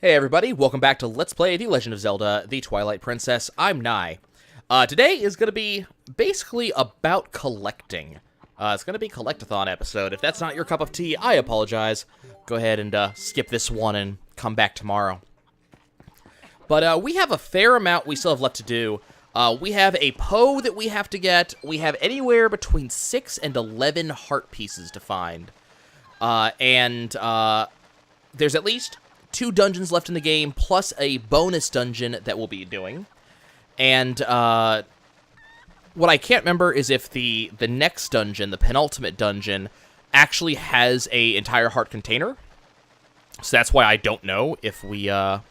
Hey everybody, welcome back to Let's Play The Legend of Zelda, The Twilight Princess. I'm Nye. Today is going to be basically about collecting. It's going to be a collect-a-thon episode. If that's not your cup of tea, I apologize. Go ahead and skip this one and come back tomorrow. But we have a fair amount we still have left to do. We have a Poe that we have to get. We have anywhere between 6 and 11 heart pieces to find. There's at least 2 dungeons left in the game, plus a bonus dungeon that we'll be doing. And what I can't remember is if the next dungeon, the penultimate dungeon, actually has a entire heart container. So that's why I don't know if we, know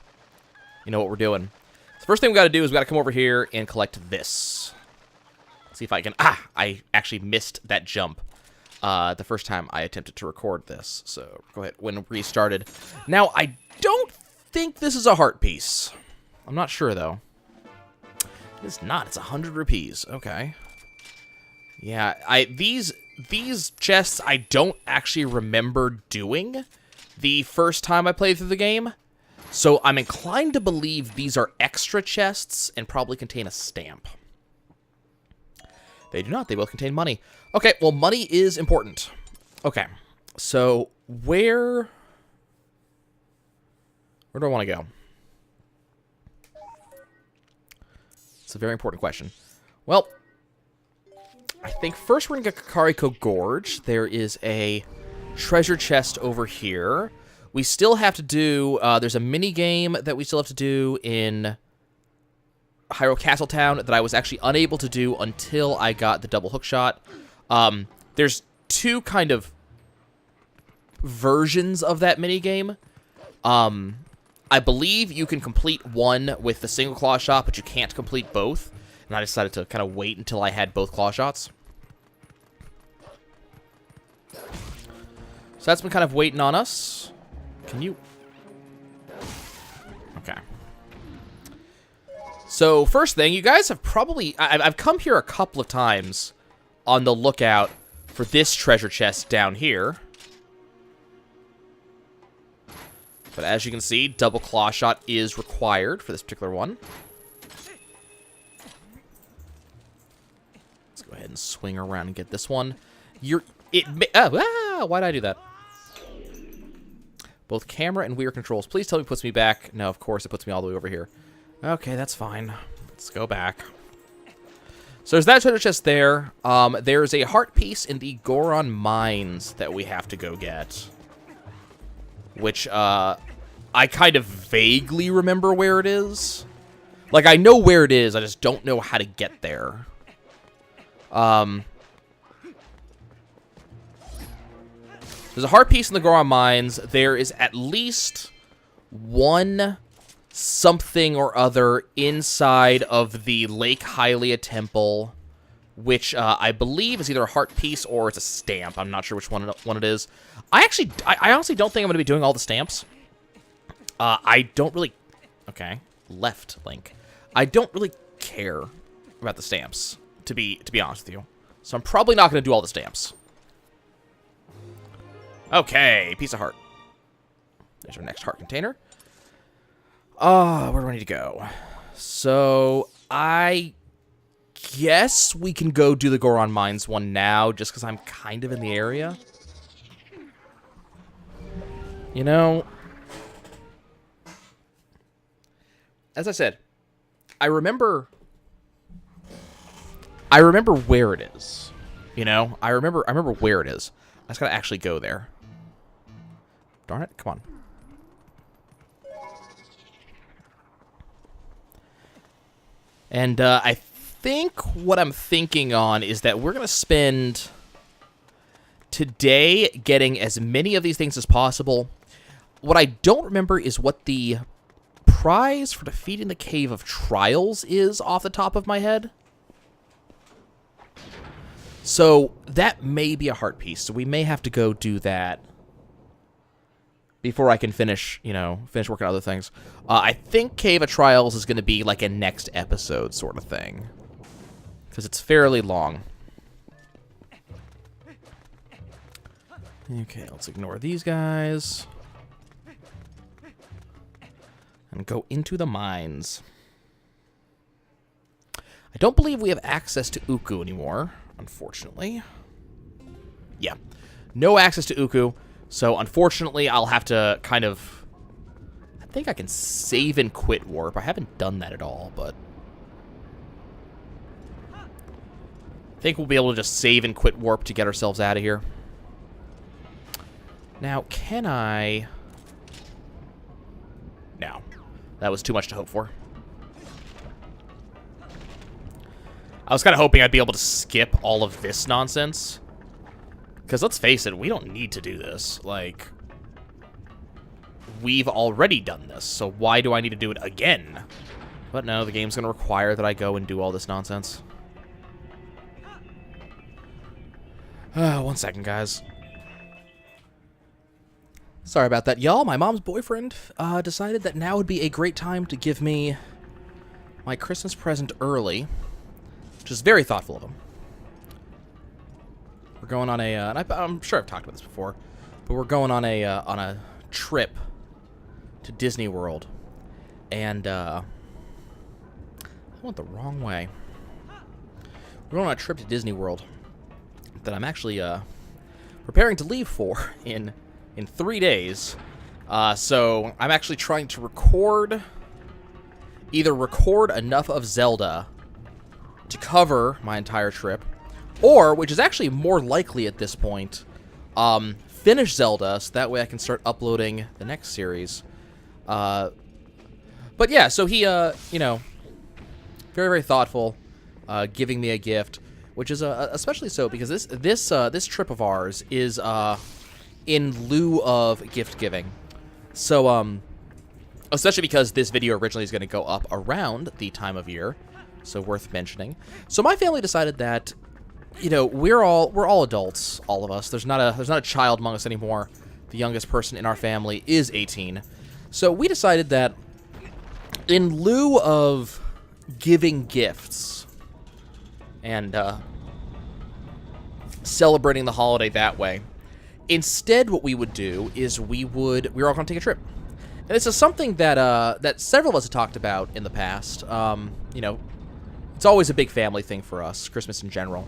what we're doing. The first thing we got to do is we got to come over here and collect this. See if I can... I actually missed that jump. The first time I attempted to record this. So, go ahead, when restarted. Now, I don't think this is a heart piece. I'm not sure, though. It's not. It's 100 rupees. Okay. Yeah, these chests I don't actually remember doing the first time I played through the game. So, I'm inclined to believe these are extra chests and probably contain a stamp. They do not. They both contain money. Okay, well, money is important. Okay, so where do I want to go? It's a very important question. Well, I think first we're going to get Kakariko Gorge. There is a treasure chest over here. We still have to do, there's a mini game that we still have to do in Hyrule Castletown that I was actually unable to do until I got the double hook shot. There's 2 kind of versions of that minigame. I believe you can complete one with the single claw shot, but you can't complete both. And I decided to kind of wait until I had both claw shots. So that's been kind of waiting on us. Can you... Okay. So, first thing, you guys have probably... I've come here a couple of times on the lookout for this treasure chest down here. But as you can see, double claw shot is required for this particular one. Let's go ahead and swing around and get this one. Why'd I do that? Both camera and wheel controls. Please tell me it puts me back. No, of course it puts me all the way over here. Okay, that's fine. Let's go back. So there's that treasure chest there. There's a heart piece in the Goron Mines that we have to go get. Which, I kind of vaguely remember where it is. Like, I know where it is, I just don't know how to get there. There's a heart piece in the Goron Mines. There is at least one something or other inside of the Lake Hylia Temple, which I believe is either a heart piece or it's a stamp. I'm not sure which one it is. I honestly don't think I'm going to be doing all the stamps. I don't really... Okay, left link. I don't really care about the stamps, to be honest with you. So I'm probably not going to do all the stamps. Okay, piece of heart. There's our next heart container. Where do I need to go? So, I guess we can go do the Goron Mines one now, just because I'm kind of in the area. You know, as I said, I remember where it is. You know, I remember where it is. I just gotta actually go there. Darn it, come on. And I think what I'm thinking on is that we're going to spend today getting as many of these things as possible. What I don't remember is what the prize for defeating the Cave of Trials is off the top of my head. So that may be a heart piece, so we may have to go do that before I can finish working on other things. I think Cave of Trials is going to be like a next episode sort of thing, because it's fairly long. Okay, let's ignore these guys. and go into the mines. I don't believe we have access to Uku anymore, unfortunately. Yeah, no access to Uku, so unfortunately I'll have to kind of... I think I can save and quit warp. I haven't done that at all, but... I think we'll be able to just save and quit warp to get ourselves out of here. Now, can I... No. That was too much to hope for. I was kind of hoping I'd be able to skip all of this nonsense. Because let's face it, we don't need to do this. Like, we've already done this, so why do I need to do it again? But no, the game's going to require that I go and do all this nonsense. 1 second, guys. Sorry about that, y'all. My mom's boyfriend decided that now would be a great time to give me my Christmas present early, which is very thoughtful of him. We're going on a, and I'm sure I've talked about this before, but we're going on a trip to Disney World, and I went the wrong way. We're going on a trip to Disney World that I'm actually preparing to leave for in 3 days. So I'm actually trying to either record enough of Zelda to cover my entire trip, or, which is actually more likely at this point, finish Zelda, so that way I can start uploading the next series. But yeah, so he, you know, very, very thoughtful, giving me a gift, which is especially so because this trip of ours is in lieu of gift giving. So, especially because this video originally is going to go up around the time of year, so worth mentioning. So my family decided that, you know, we're all adults, all of us. There's not a child among us anymore. The youngest person in our family is 18. So we decided that in lieu of giving gifts and celebrating the holiday that way, instead what we would do is we're all going to take a trip. And this is something that that several of us have talked about in the past. You know, it's always a big family thing for us, Christmas in general.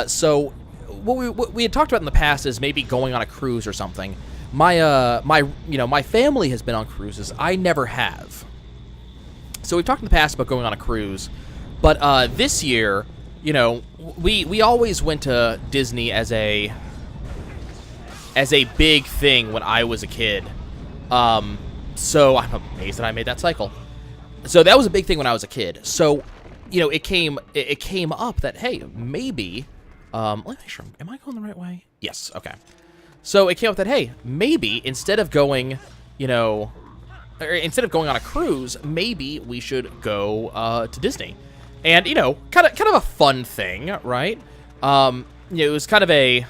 So what we had talked about in the past is maybe going on a cruise or something. My family has been on cruises. I never have. So we've talked in the past about going on a cruise, but this year, you know, we always went to Disney as a big thing when I was a kid. So I'm amazed that I made that cycle. So that was a big thing when I was a kid. So, you know, it came up that, hey, maybe, let me make sure, am I going the right way? Yes, okay. So it came up that, hey, maybe instead of going, you know, or instead of going on a cruise, maybe we should go to Disney. And, you know, kind of a fun thing, right? You know, it was kind of a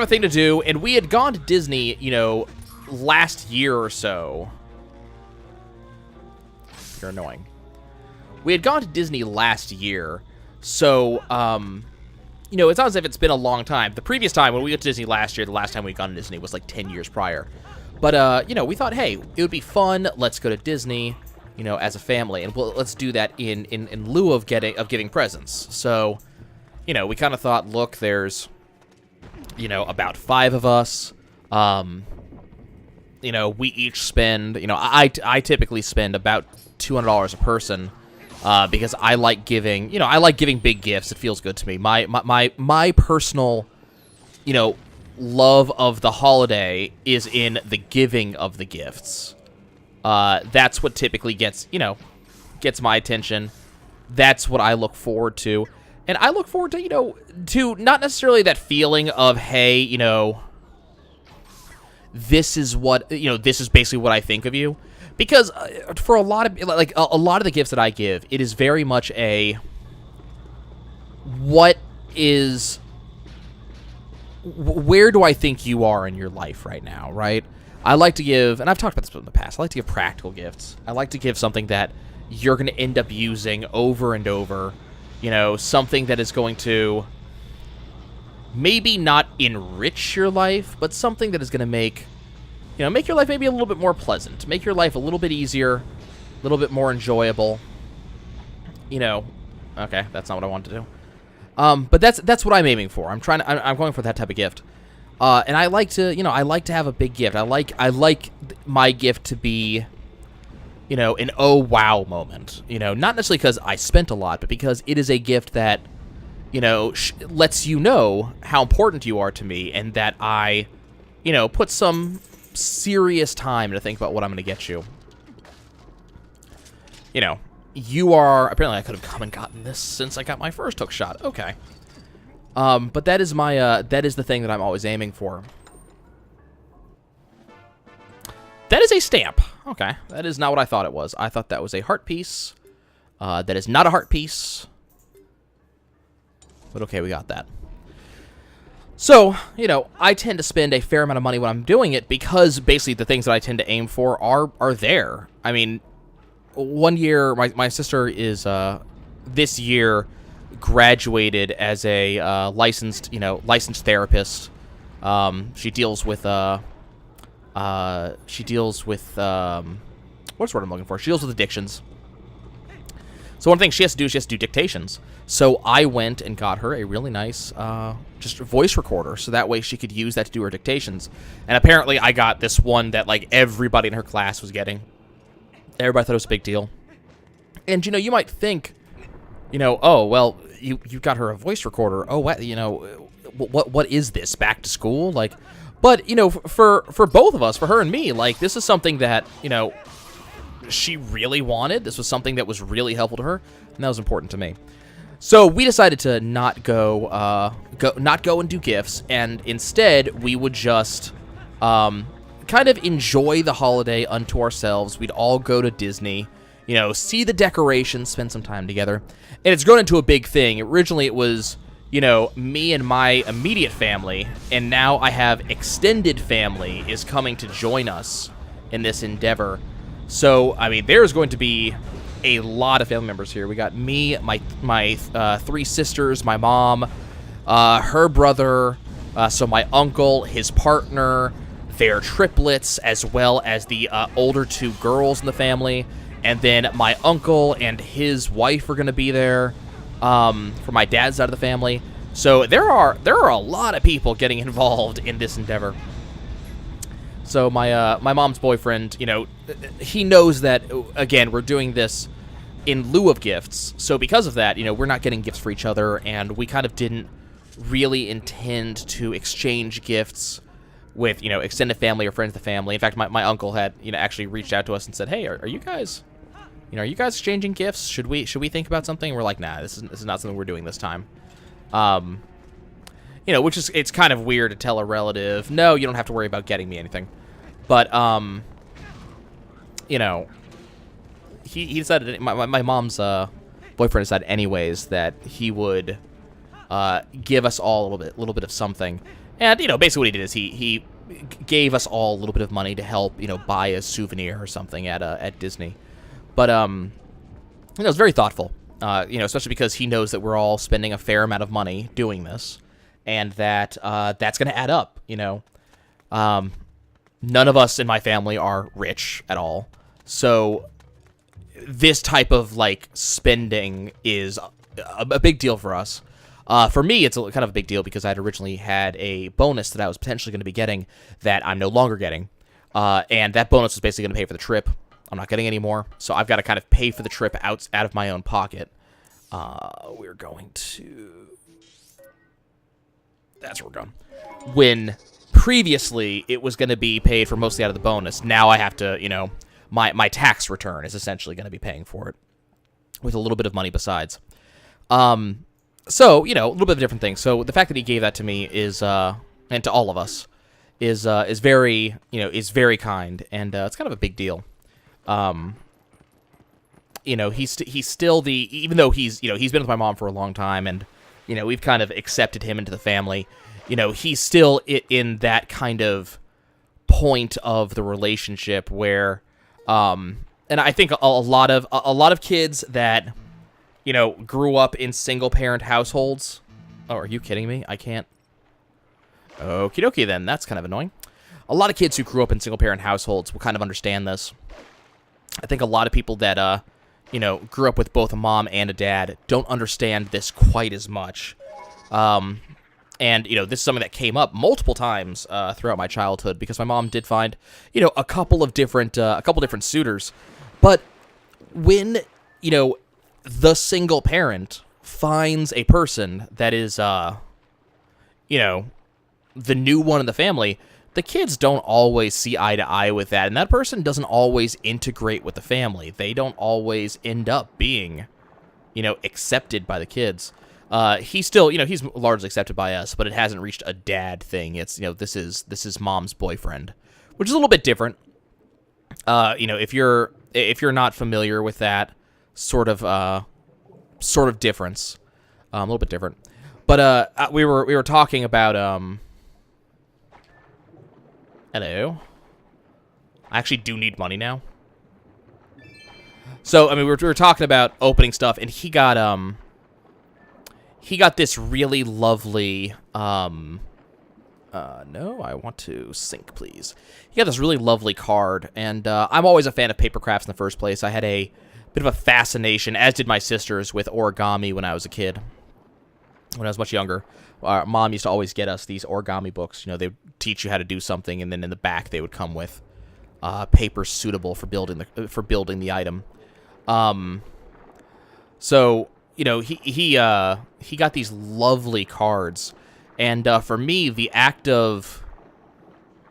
thing to do, and we had gone to Disney, you know, last year or so. You're annoying. We had gone to Disney last year, so, you know, it's not as if it's been a long time. The previous time, when we went to Disney last year, the last time we'd gone to Disney was like 10 years prior. But, you know, we thought, hey, it would be fun, let's go to Disney, you know, as a family, and let's do that in lieu of giving presents. So, you know, we kind of thought, look, there's, you know, about 5 of us. You know, we each spend, you know, I typically spend about $200 a person, because I like giving, you know, I like giving big gifts. It feels good to me. My personal, you know, love of the holiday is in the giving of the gifts. That's what typically gets my attention. That's what I look forward to. And I look forward to, you know, to not necessarily that feeling of, hey, you know, this is what, you know, this is basically what I think of you. Because for a lot of, like, a lot of the gifts that I give, it is very much a, where do I think you are in your life right now, right? I like to give, and I've talked about this in the past, I like to give practical gifts. I like to give something that you're going to end up using over and over. You know, something that is going to maybe not enrich your life, but something that is going to make You know, make your life maybe a little bit more pleasant. Make your life a little bit easier, a little bit more enjoyable. You know, okay, that's not what I wanted to do. But that's what I'm aiming for. I'm going for that type of gift. And I like to, you know, I like to have a big gift. I like my gift to be, you know, an oh wow moment. You know, not necessarily because I spent a lot, but because it is a gift that, you know, lets you know how important you are to me, and that I, you know, put some serious time to think about what I'm going to get you. You know, you are... Apparently, I could have come and gotten this since I got my first hook shot. Okay. But that is my... that is the thing that I'm always aiming for. That is a stamp. Okay. That is not what I thought it was. I thought that was a heart piece. That is not a heart piece. But okay, we got that. So, you know, I tend to spend a fair amount of money when I'm doing it because basically the things that I tend to aim for are there. I mean, one year, my sister is, this year, graduated as a licensed therapist. She deals with, what's the word I'm looking for? She deals with addictions. So one thing she has to do is she has to do dictations. So I went and got her a really nice just voice recorder, so that way she could use that to do her dictations. And apparently I got this one that, like, everybody in her class was getting. Everybody thought it was a big deal. And, you know, you might think, you know, oh, well, you got her a voice recorder. Oh, what, you know, what is this, back to school? Like, but, you know, for both of us, for her and me, like, this is something that, you know, she really wanted. This was something that was really helpful to her, and that was important to me. So we decided to not go and do gifts, and instead we would just kind of enjoy the holiday unto ourselves. We'd all go to Disney, you know, see the decorations, spend some time together, and it's grown into a big thing. Originally it was, you know, me and my immediate family, and now I have extended family is coming to join us in this endeavor. So, I mean, there's going to be a lot of family members here. We got me, my three sisters, my mom, her brother, so my uncle, his partner, their triplets, as well as the older two girls in the family. And then my uncle and his wife are going to be there for my dad's side of the family. So there are a lot of people getting involved in this endeavor. So my mom's boyfriend, you know, he knows that, again, we're doing this in lieu of gifts. So because of that, you know, we're not getting gifts for each other, and we kind of didn't really intend to exchange gifts with, you know, extended family or friends of the family. In fact, my uncle had, you know, actually reached out to us and said, hey, are you guys, you know, are you guys exchanging gifts? Should we think about something? And we're like, nah, this is not something we're doing this time. You know, which is, it's kind of weird to tell a relative, no, you don't have to worry about getting me anything. But, you know, he decided, my mom's boyfriend decided anyways that he would give us all a little bit of something. And, you know, basically what he did is he gave us all a little bit of money to help, you know, buy a souvenir or something at Disney. But, you know, it's very thoughtful, you know, especially because he knows that we're all spending a fair amount of money doing this, and that that's going to add up, you know. None of us in my family are rich at all, so this type of, like, spending is a big deal for us. For me, it's kind of a big deal because I'd originally had a bonus that I was potentially going to be getting that I'm no longer getting, and that bonus was basically going to pay for the trip. I'm not getting any more, so I've got to kind of pay for the trip out of my own pocket. We're going to... That's where we're going. When previously it was going to be paid for mostly out of the bonus, now I have to, you know, my tax return is essentially going to be paying for it with a little bit of money besides. So, you know, a little bit of a different thing. So the fact that he gave that to me is, and to all of us, is very, you know, is very kind, and it's kind of a big deal. You know, he's still even though he's, you know, he's been with my mom for a long time, and, you know, we've kind of accepted him into the family. You know, he's still in that kind of point of the relationship where, and I think a lot of kids that, you know, grew up in single-parent households. Oh, are you kidding me? I can't. Okie dokie then. That's kind of annoying. a lot of kids who grew up in single-parent households will kind of understand this. I think a lot of people that, you know, grew up with both a mom and a dad don't understand this quite as much. And, you know, this is something that came up multiple times throughout my childhood because my mom did find, you know, a couple different suitors. But when, you know, the single parent finds a person that is, you know, the new one in the family, the kids don't always see eye to eye with that, and that person doesn't always integrate with the family. They don't always end up being, you know, accepted by the kids. He's still, you know, he's largely accepted by us, but it hasn't reached a dad thing. It's, you know, this is mom's boyfriend, which is a little bit different. You know, if you're not familiar with that sort of difference, a little bit different. But we were talking about hello. I actually do need money now. So I mean, we were talking about opening stuff, and he got this really lovely, no, I want to sync, please. He got this really lovely card, and I'm always a fan of paper crafts in the first place. I had a bit of a fascination, as did my sisters, with origami when I was a kid. When I was much younger, our mom used to always get us these origami books. You know, they would teach you how to do something, and then in the back they would come with paper suitable for building the item. So, you know, he got these lovely cards, and for me, the act of,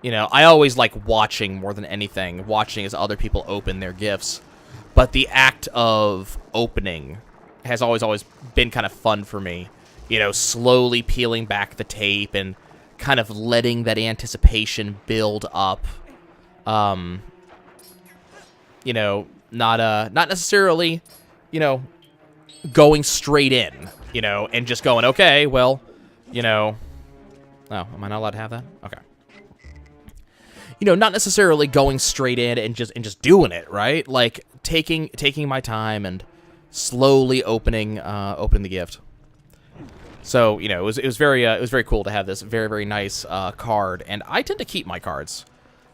you know, I always like watching more than anything, watching as other people open their gifts, but the act of opening has always been kind of fun for me. You know, slowly peeling back the tape and kind of letting that anticipation build up. You know, not necessarily, you know, going straight in, you know, and just going, okay, well, you know, oh, am I not allowed to have that? Okay. You know, not necessarily going straight in and just doing it, right? Like taking my time and slowly opening the gift. So, you know, it was very cool to have this very nice card, and I tend to keep my cards.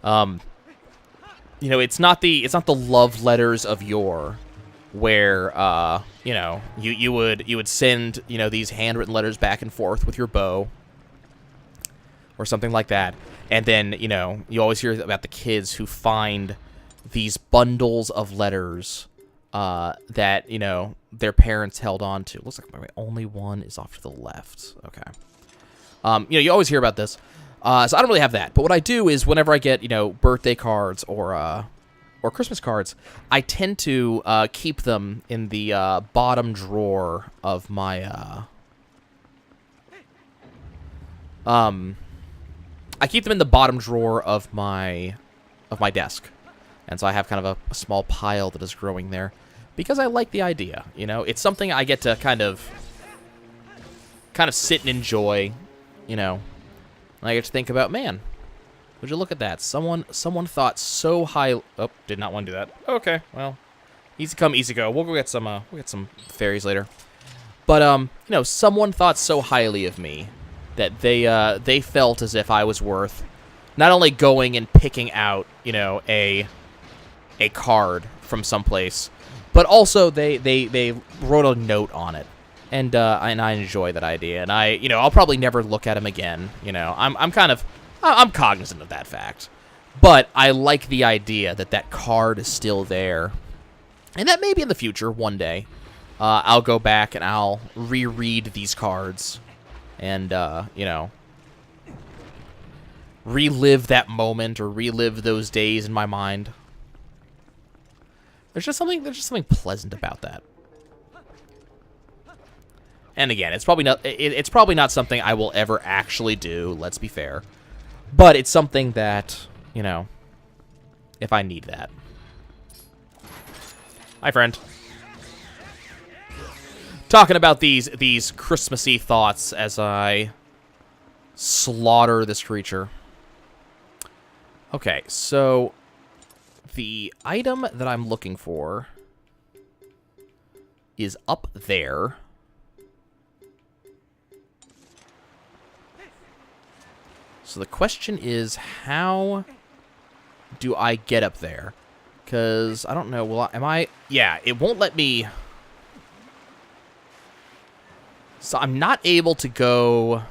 You know, it's not the love letters of yore, where you know, you would send, you know, these handwritten letters back and forth with your beau, or something like that, and then, you know, you always hear about the kids who find these bundles of letters that, you know, their parents held on to. Looks like my only one is off to the left. Okay. You know, you always hear about this. So I don't really have that. But what I do is whenever I get, you know, birthday cards or Christmas cards, I tend to keep them in the bottom drawer of my I keep them in the bottom drawer of my desk. And so I have kind of a small pile that is growing there because I like the idea, you know? It's something I get to kind of sit and enjoy, you know? And I get to think about, man, would you look at that? Someone thought so high. Oh, did not want to do that. Okay, well, easy come, easy go. We'll get some fairies later. But you know, someone thought so highly of me that they felt as if I was worth not only going and picking out, you know, a card from someplace, but also they wrote a note on it, and I enjoy that idea, and you know, I'll probably never look at him again. You know, I'm cognizant of that fact, but I like the idea that card is still there, and that maybe in the future one day, I'll go back and I'll reread these cards, and you know, relive that moment or relive those days in my mind. There's just something pleasant about that. And again, it's probably not something I will ever actually do, let's be fair. But it's something that, you know, if I need that. Hi, friend. Talking about these Christmassy thoughts as I slaughter this creature. Okay, so the item that I'm looking for is up there. So the question is, how do I get up there? Because I don't know. Am I? Yeah, it won't let me. So I'm not able to go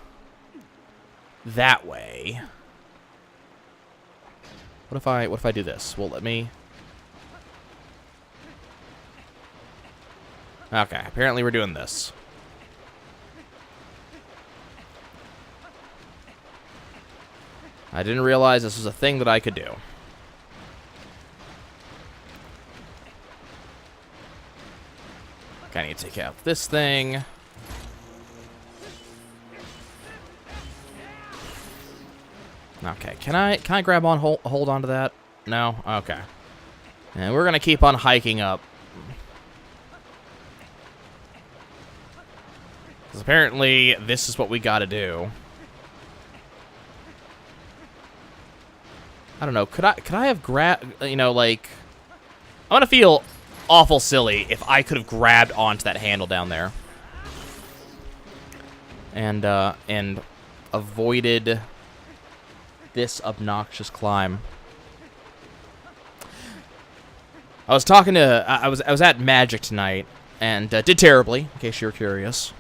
that way. What if I do this? Will it let me? Okay, apparently we're doing this. I didn't realize this was a thing that I could do. Okay, I need to take out this thing. Okay, can I grab on, hold on to that? No? Okay. And we're gonna keep on hiking up. Because apparently this is what we gotta do. I don't know, could I have grabbed, you know, like, I'm gonna feel awful silly if I could have grabbed onto that handle down there. And avoided this obnoxious climb. I was talking to, I was at Magic tonight, and did terribly, in case you're curious.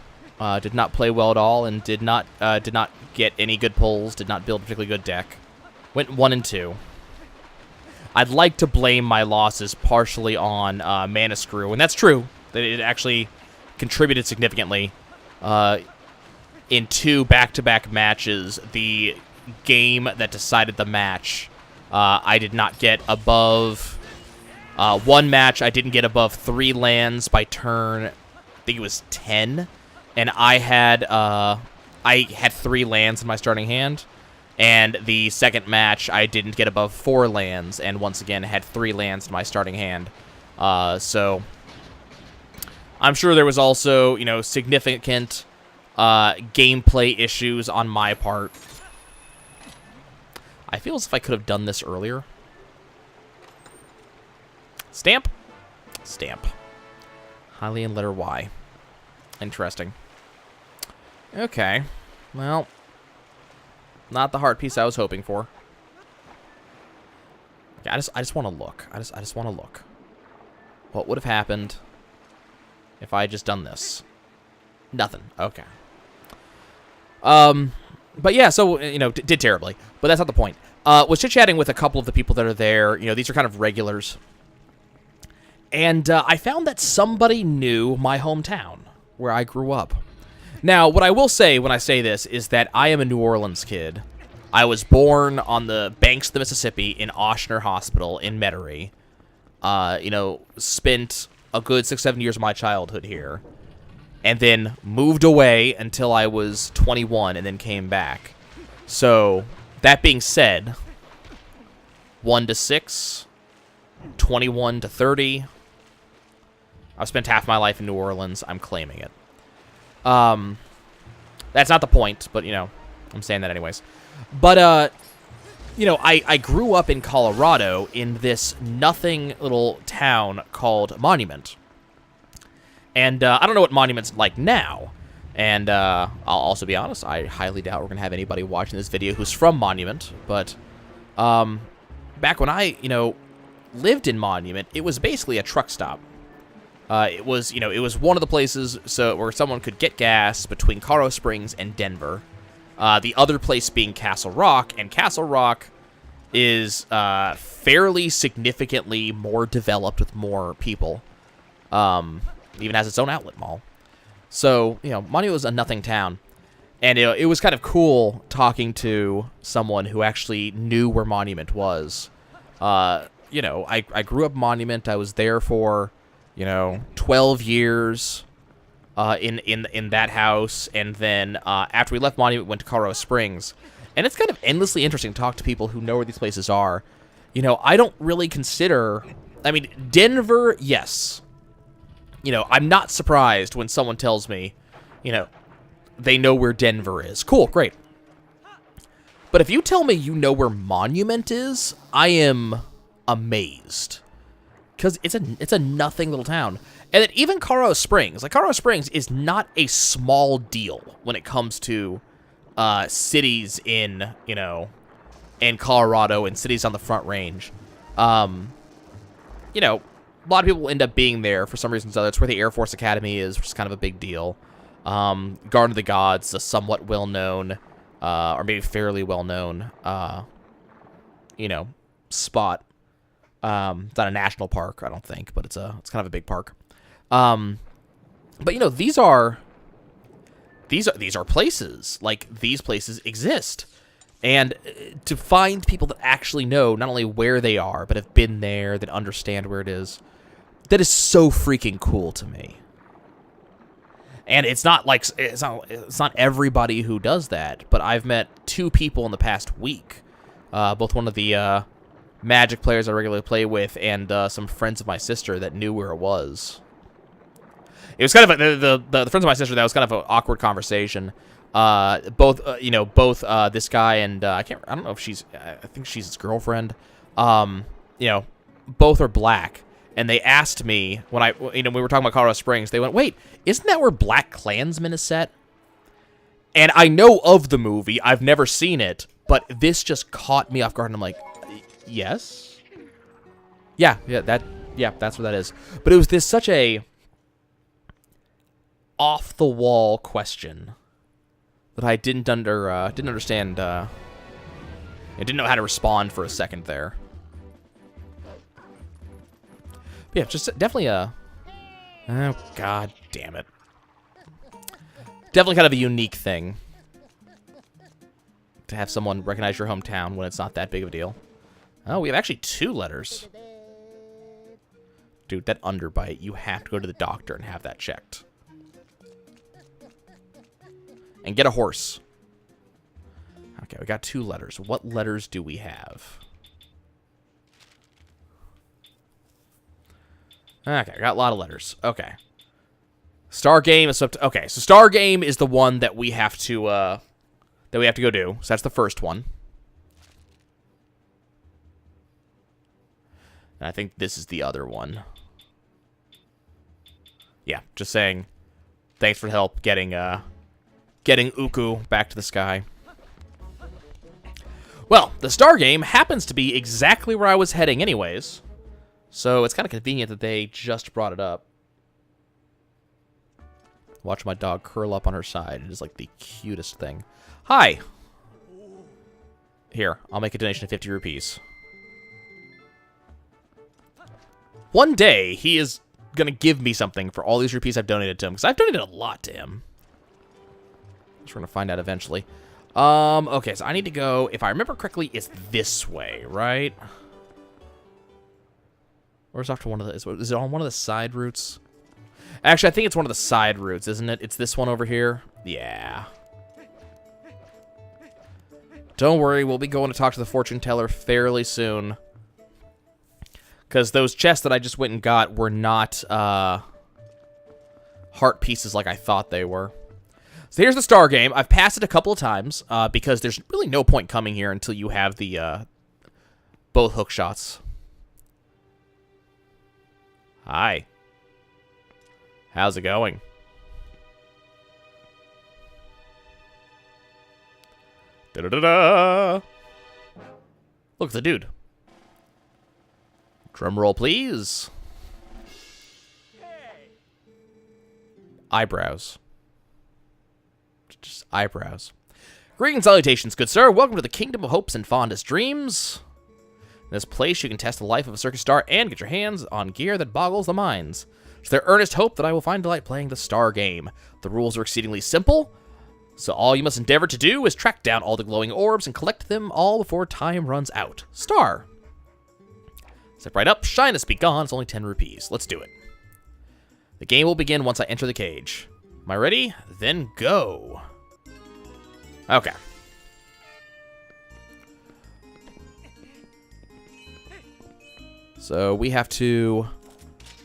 Did not play well at all, and did not get any good pulls, did not build a particularly good deck. Went 1-2. I'd like to blame my losses partially on Mana Screw, and that's true. That it actually contributed significantly. In 2 back-to-back matches, the game that decided the match, I did not get above... one match, I didn't get above 3 lands by turn, I think it was 10, and I had 3 lands in my starting hand. And the second match, I didn't get above 4 lands, and once again had 3 lands in my starting hand. So I'm sure there was also, you know, significant gameplay issues on my part. I feel as if I could have done this earlier. Stamp? Stamp. Hylian letter Y. Interesting. Okay. Well... not the heart piece I was hoping for. Okay, I just want to look. I just want to look. What would have happened if I had just done this? Nothing. Okay. But yeah, so, you know, did terribly. But that's not the point. Was chit-chatting with a couple of the people that are there. You know, these are kind of regulars. And I found that somebody knew my hometown, where I grew up. Now, what I will say when I say this is that I am a New Orleans kid. I was born on the banks of the Mississippi in Ochsner Hospital in Metairie. You know, spent a good 6-7 years of my childhood here. And then moved away until I was 21 and then came back. So, that being said, 1 to 6, 21 to 30. I've spent half my life in New Orleans. I'm claiming it. That's not the point, but, you know, I'm saying that anyways. But, you know, I grew up in Colorado in this nothing little town called Monument. And, I don't know what Monument's like now. And, I'll also be honest, I highly doubt we're gonna have anybody watching this video who's from Monument. But, back when I, you know, lived in Monument, it was basically a truck stop. It was, you know, it was one of the places where someone could get gas between Colorado Springs and Denver. The other place being Castle Rock, and Castle Rock is fairly significantly more developed with more people. Even has its own outlet mall. So, you know, Monument was a nothing town. And it was kind of cool talking to someone who actually knew where Monument was. You know, I grew up Monument. I was there for... you know, 12 years in that house, and then after we left Monument, we went to Colorado Springs. And it's kind of endlessly interesting to talk to people who know where these places are. You know, I don't really consider... I mean, Denver, yes. You know, I'm not surprised when someone tells me, you know, they know where Denver is. Cool, great. But if you tell me you know where Monument is, I am amazed. Because it's a nothing little town. And then even Colorado Springs. Like, Colorado Springs is not a small deal when it comes to cities in, in Colorado and cities on the Front Range. A lot of people end up being there for some reason or other. It's where the Air Force Academy is, which is kind of a big deal. Garden of the Gods, a somewhat well-known, or maybe fairly well-known, spot. It's not a national park, I don't think, but it's kind of a big park. But these are places. Like, these places exist. And to find people that actually know not only where they are, but have been there, that understand where it is, that is so freaking cool to me. And it's not everybody who does that, but I've met 2 people in the past week. Both one of the Magic players I regularly play with and some friends of my sister that knew where it was. It was kind of the friends of my sister. That was kind of an awkward conversation. Both this guy and I don't know if I think she's his girlfriend. Both are black, and they asked me when we were talking about Colorado Springs. They went, "Wait, isn't that where Black Klansman is set?" And I know of the movie. I've never seen it, but this just caught me off guard. And I'm like, yes, yeah, that's what that is. But it was such a off the wall question that I didn't understand. I didn't know how to respond for a second there. But yeah, just definitely oh god damn it. Definitely kind of a unique thing to have someone recognize your hometown when it's not that big of a deal. Oh, we have actually 2 letters. Dude, that underbite, you have to go to the doctor and have that checked. And get a horse. Okay, we got 2 letters. What letters do we have? Okay, I got a lot of letters. Okay. Star Game is okay, so Star Game is the one that we have to go do. So that's the first one. And I think this is the other one. Yeah, just saying thanks for the help getting Uku back to the sky. Well, the Star Game happens to be exactly where I was heading anyways. So it's kind of convenient that they just brought it up. Watch my dog curl up on her side. It is like the cutest thing. Hi. Here, I'll make a donation of 50 rupees. One day, he is going to give me something for all these rupees I've donated to him. Because I've donated a lot to him. We're going to find out eventually. Okay, so I need to go, if I remember correctly, it's this way, right? Or is it off to one of the, is it on one of the side routes? Actually, I think it's one of the side routes, isn't it? It's this one over here. Yeah. Don't worry, we'll be going to talk to the fortune teller fairly soon. Because those chests that I just went and got were not heart pieces like I thought they were. So here's the Star Game. I've passed it a couple of times because there's really no point coming here until you have the both hook shots. Hi. How's it going? Da-da-da-da! Look at the dude. Drum roll, please. Eyebrows. Just eyebrows. Greetings and salutations, good sir. Welcome to the Kingdom of Hopes and Fondest Dreams. In this place, you can test the life of a circus star and get your hands on gear that boggles the minds. It's their earnest hope that I will find delight playing the Star Game. The rules are exceedingly simple, so all you must endeavor to do is track down all the glowing orbs and collect them all before time runs out. Star. Step right up, shyness be gone, it's only 10 rupees. Let's do it. The game will begin once I enter the cage. Am I ready? Then go. Okay. So we have to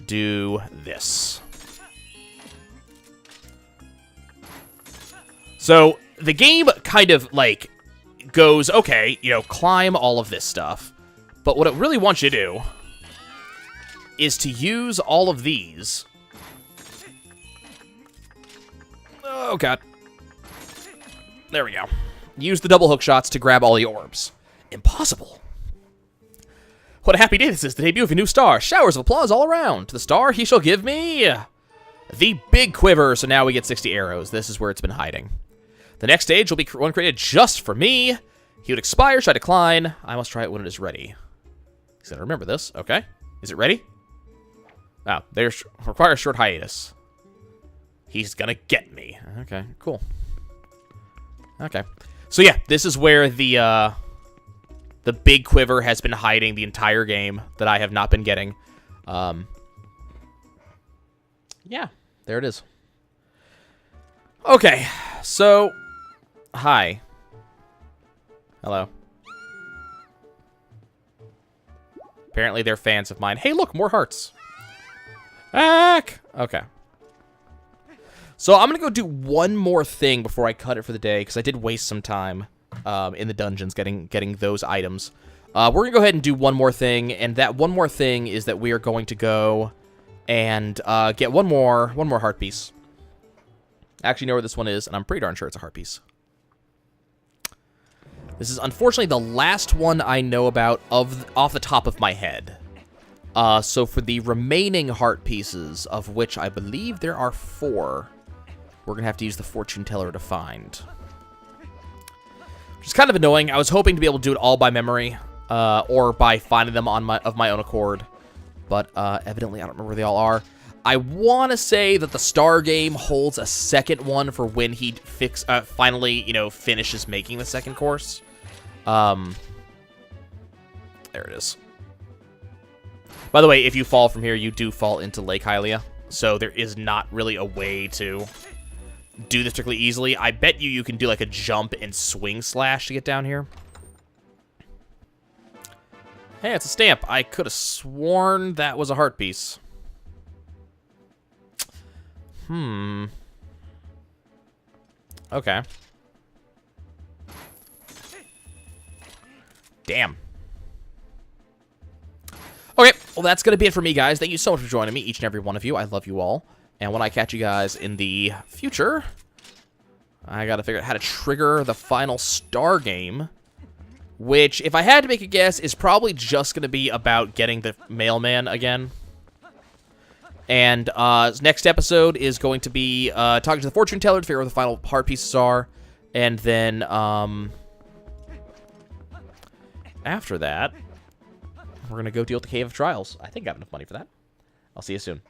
do this. So the game kind of like goes, okay, climb all of this stuff. But what it really wants you to do is to use all of these. Oh, God. There we go. Use the double hook shots to grab all the orbs. Impossible. What a happy day this is, the debut of a new star. Showers of applause all around. To the star he shall give me the big quiver. So now we get 60 arrows. This is where it's been hiding. The next stage will be one created just for me. He would expire, should I decline? I must try it when it is ready. He's going to remember this. Okay. Is it ready? Oh, there's require a short hiatus. He's going to get me. Okay, cool. Okay. So yeah, this is where the big quiver has been hiding the entire game that I have not been getting. Yeah, there it is. Okay, so, hi. Hello. Apparently they're fans of mine. Hey, look, more hearts. Back. Okay. So I'm going to go do one more thing before I cut it for the day, because I did waste some time in the dungeons getting those items. We're going to go ahead and do one more thing, and that one more thing is that we are going to go and get one more heart piece. I actually know where this one is, and I'm pretty darn sure it's a heart piece. This is unfortunately the last one I know about off the top of my head. So for the remaining heart pieces, of which I believe there are 4, we're going to have to use the fortune teller to find. Which is kind of annoying. I was hoping to be able to do it all by memory, or by finding them of my own accord. But evidently I don't remember where they all are. I want to say that the Star game holds a second one for when he finally, finishes making the second course. There it is. By the way, if you fall from here, you do fall into Lake Hylia. So there is not really a way to do this particularly easily. I bet you can do like a jump and swing slash to get down here. Hey, it's a stamp. I could have sworn that was a heart piece. Okay. Damn. Okay, well, that's going to be it for me, guys. Thank you so much for joining me, each and every one of you. I love you all. And when I catch you guys in the future, I got to figure out how to trigger the final Star game, which, if I had to make a guess, is probably just going to be about getting the mailman again. And next episode is going to be talking to the fortune teller to figure out what the final heart pieces are. And then after that, we're going to go deal with the Cave of Trials. I think I have enough money for that. I'll see you soon.